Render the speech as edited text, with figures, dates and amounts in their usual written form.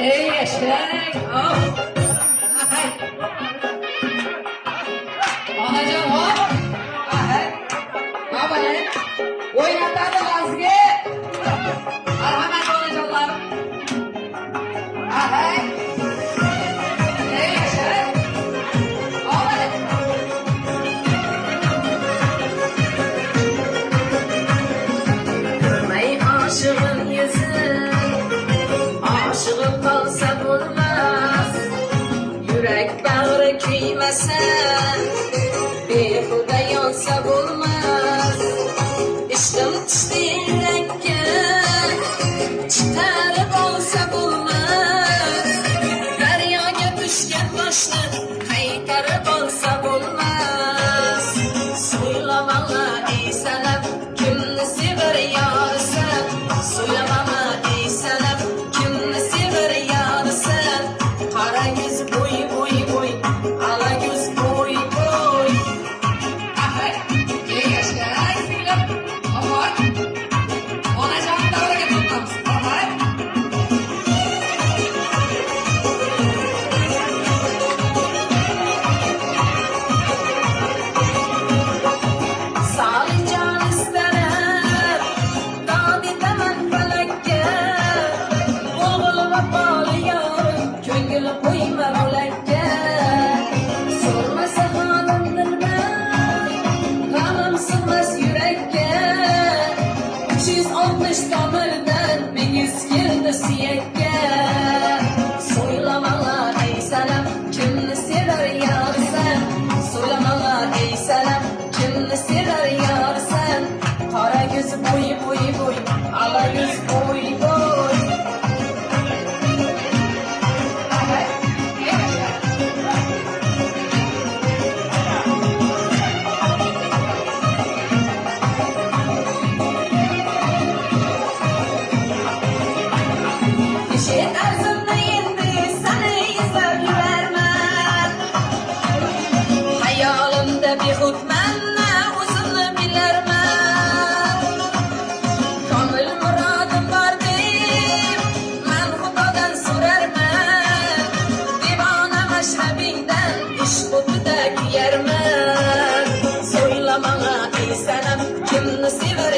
Ey eşek! Hop! Ahay! Anacan hop! Ahay! Hop ahay! Oynatadi g'azga! Marhamat onajonlar! Ahay! Ey eşek! Hop ahay! Görmey aşığın yüzü, aşığın kalsa bulmaz. Yürek bağrı küymese, behuda yansa bulmaz. İşkim düştü yürekке, çıkarıp olsa bulmaz. Deryaga düşken başlı, kaytarıp olsa bulmaz. So'ylamala ey sanam, kimni sever yorisan. So'ylamala ey sanam, kimni sever yorisan. Qara yuz bo'y bo'y bo'y, ala yuz bo'y bo'y. Ahay! Ey eşek! Singlab! Ahay! Onajon davraga to'xtamiz! Ahay! Salihjon istarar, dod etaman falakka. O'g'il vafoli yorim, ko'ngil qo'yma bo'lakka. So'rmasa holim bilmay, g'amim sig'mas yurakka. 360 tomirdan 1100 keldi suyakka. So'ylamalar ey sanam, kimni sevar yorisan. So'ylamalar ey sanam, kimni sevar yorisan. Qora yuz bo'y bo'y bo'y, ala yuz bo'y bo'y. Ahay! Ey eşek! Kishi arzimni endi seni izlab yurarman. Hayolimda behudman, o'zimni bilarman. Komil muradim bor deb, men Xudodan so'rarman. Devona mashhabingdan ishq o'tida kuyarman. So'ylamaga ey sanam, kimni sevar